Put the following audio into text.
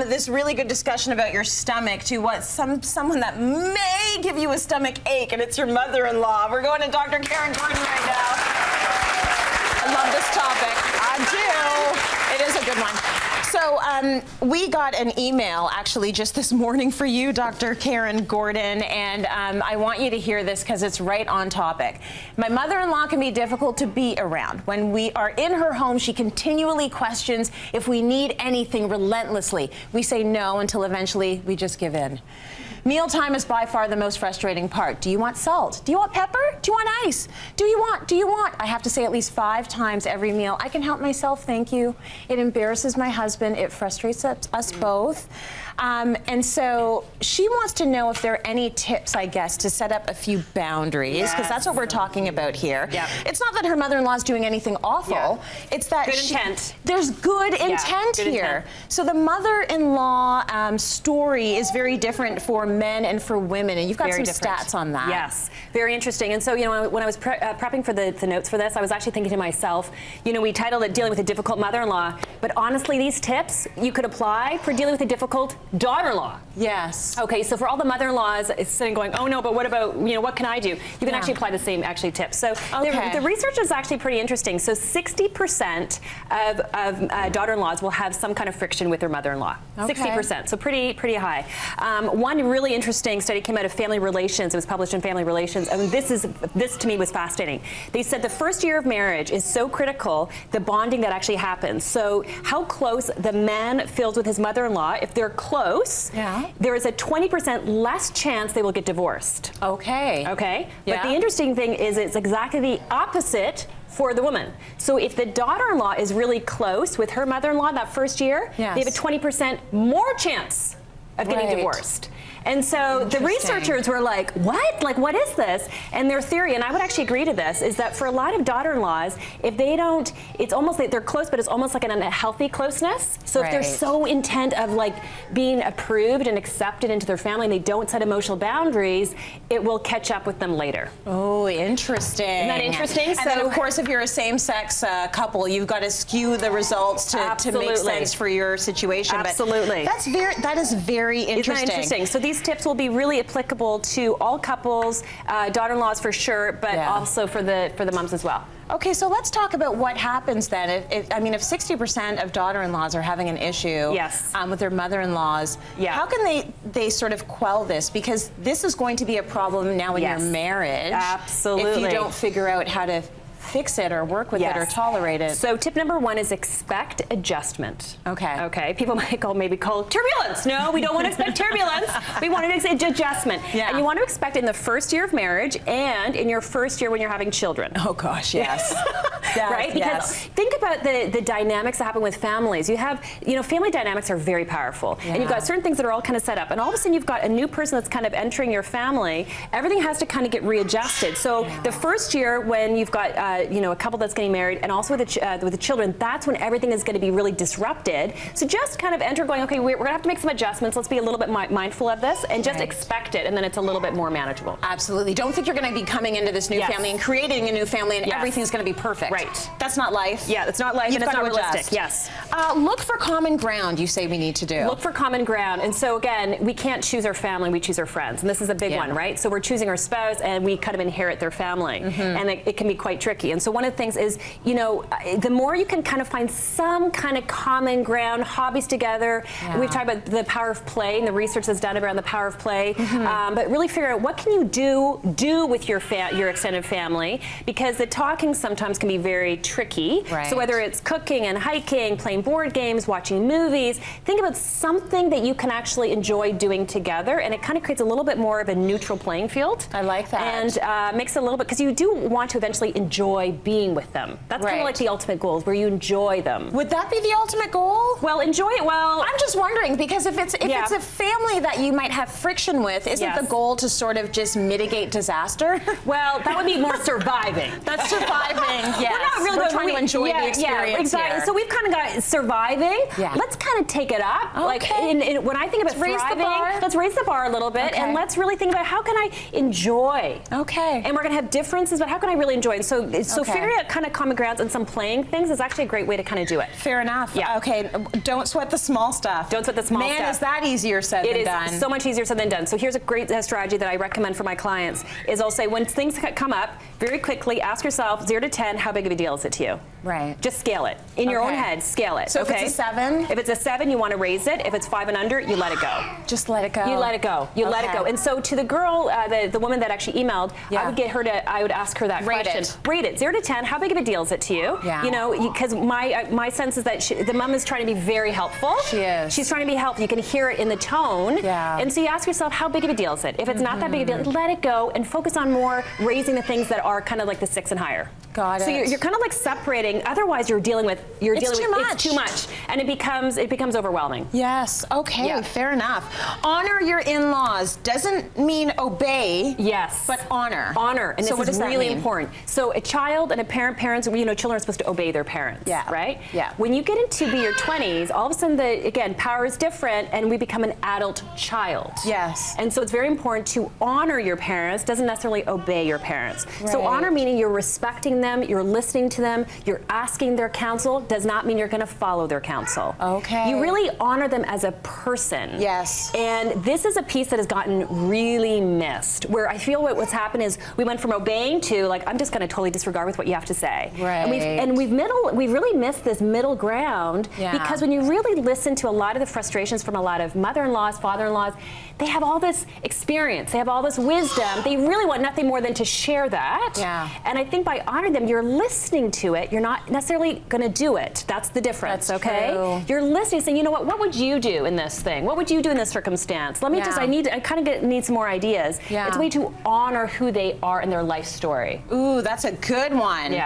this really good discussion about your stomach to what someone that may give you a stomach ache, and it's your mother-in-law. We're going to Dr. Karyn Gordon right now. I love this topic. I do. It is a good one. So we got an email actually just this morning for you, Dr. Karyn Gordon, and I want you to hear this because it's right on topic. My mother-in-law can be difficult to be around. When we are in her home, she continually questions if we need anything relentlessly. We say no until eventually we just give in. Mealtime is by far the most frustrating part. Do you want salt? Do you want pepper? Do you want ice? Do you want? I have to say at least 5 times every meal, I can help myself, thank you. It embarrasses my husband. It frustrates us both. And so she wants to know if there are any tips, I guess, to set up a few boundaries, because that's what we're talking about here. Yep. It's not that her mother-in-law is doing anything awful. Yeah. It's that there's good intent here. So the mother-in-law story is very different for men and for women, and you've got some stats on that. Yes, very interesting. And so, you know, when I was prepping for the notes for this, I was actually thinking to myself, you know, we titled it Dealing with a Difficult Mother-in-Law, but honestly, these tips you could apply for dealing with a difficult daughter-in-law. Yes. Okay, so for all the mother-in-laws sitting going, oh no, but what about, you know, what can I do? You can actually apply the same tips. So the research is actually pretty interesting. So 60% of daughter-in-laws will have some kind of friction with their mother-in-law. 60%, so pretty high. One really interesting study came out of Family Relations. It was published in Family Relations, and this to me was fascinating. They said the first year of marriage is so critical, the bonding that actually happens. So how close the man feels with his mother-in-law, if they're close, there is a 20% less chance they will get divorced. Okay. But the interesting thing is it's exactly the opposite for the woman. So if the daughter-in-law is really close with her mother-in-law that first year, they have a 20% more chance of getting divorced. And so the researchers were like, what? Like, what is this? And their theory, and I would actually agree to this, is that for a lot of daughter-in-laws, if they don't, it's almost like they're close, but it's almost like an unhealthy closeness. So if they're so intent of like being approved and accepted into their family and they don't set emotional boundaries, it will catch up with them later. Oh, interesting. Isn't that interesting? And then, of course, if you're a same-sex couple, you've got to skew the results to make sense for your situation. Absolutely. But that is very interesting. Isn't that interesting? So these tips will be really applicable to all couples, daughter-in-laws for sure, but also for the moms as well. Okay, so let's talk about what happens then. If 60% of daughter-in-laws are having an issue with their mother-in-laws, how can they sort of quell this? Because this is going to be a problem now in your marriage. Absolutely. If you don't figure out how to fix it or work with it or tolerate it. So tip number 1 is expect adjustment. Okay. People might maybe call turbulence. No, we don't want to expect turbulence. We want to expect adjustment. And you want to expect in the first year of marriage and in your first year when you're having children. Oh gosh, yes. Right? Because think about the dynamics that happen with families. You have, family dynamics are very powerful. And you've got certain things that are all kind of set up. And all of a sudden you've got a new person that's kind of entering your family. Everything has to kind of get readjusted. So the first year when you've got a couple that's getting married and also with the children, that's when everything is going to be really disrupted. So just kind of enter going, okay, we're going to have to make some adjustments. Let's be a little bit mindful of this and just expect it, and then it's a little bit more manageable. Absolutely. Don't think you're going to be coming into this new family and creating a new family and everything's going to be perfect. Right. That's not life. Yeah, that's not life, and it's not realistic. Yes. Look for common ground, you say we need to do. Look for common ground. And so again, we can't choose our family, we choose our friends. And this is a big one, right? So we're choosing our spouse and we kind of inherit their family. And it can be quite tricky. And so one of the things is, the more you can kind of find some kind of common ground, hobbies together. We've talked about the power of play and the research that's done around the power of play. But really figure out what can you do with your extended family, because the talking sometimes can be very tricky. So whether it's cooking and hiking, playing board games, watching movies, think about something that you can actually enjoy doing together, and it kind of creates a little bit more of a neutral playing field. I like that. And makes it a little bit, because you do want to eventually enjoy being with them. That's kind of like the ultimate goal, is where you enjoy them. Would that be the ultimate goal? Well, enjoy it. Well, I'm just wondering, because if it's a family that you might have friction with, isn't the goal to sort of just mitigate disaster? Well, that would be more surviving. That's surviving. Yes. We're not really trying to enjoy the experience. Yeah, exactly. Here. So we've kind of got surviving. Let's kind of take it up. Like when I think about thriving, let's raise the bar a little bit, and let's really think about how can I enjoy. And we're going to have differences, but how can I really enjoy? And so So figuring out kind of common grounds and some playing things is actually a great way to kind of do it. Fair enough. Yeah. Okay, don't sweat the small stuff. Don't sweat the small stuff. Man, is that easier said than done. It is so much easier said than done. So here's a great strategy that I recommend for my clients is I'll say when things come up, very quickly ask yourself 0 to 10, how big of a deal is it to you? Right. Just scale it. In your own head, scale it. So if it's a 7? If it's a 7, you want to raise it. If it's 5 and under, you let it go. Just let it go. You let it go. You let it go. And so to the girl, the woman that actually emailed, I would ask her that question. Rate it 0 to 10. How big of a deal is it to you? Yeah. You know, because my sense is that the mom is trying to be very helpful. She is. She's trying to be helpful. You can hear it in the tone. Yeah. And so you ask yourself, how big of a deal is it? If it's not that big a deal, let it go and focus on more raising the things that are kind of like the 6 and higher. Got it. So you're kind of like separating. Otherwise, it's too much, and it becomes overwhelming. Yes. Okay. Fair enough. Honor your in-laws doesn't mean obey. Yes. But honor. Honor, and so this is really important. So a child and a parents, children are supposed to obey their parents. Yeah. Right. Yeah. When you get into your 20s, all of a sudden, power is different, and we become an adult child. Yes. And so it's very important to honor your parents. Doesn't necessarily obey your parents. Right. So honor meaning you're respecting them, you're listening to them, you're asking their counsel. Does not mean you're going to follow their counsel. Okay. You really honor them as a person. Yes. And this is a piece that has gotten really missed, where I feel what's happened is we went from obeying to like, I'm just going to totally disregard with what you have to say. Right. And we've really missed this middle ground because when you really listen to a lot of the frustrations from a lot of mother-in-laws, father-in-laws, they have all this experience, they have all this wisdom. They really want nothing more than to share that. Yeah. And I think by honoring them, you're listening to it. You're not necessarily going to do it. That's the difference, That's okay? true. You're listening, saying, you know what would you do in this thing? What would you do in this circumstance? Let me I kind of need some more ideas. Yeah. It's a way to honor who they are in their life story. Ooh, that's a good one. Yeah.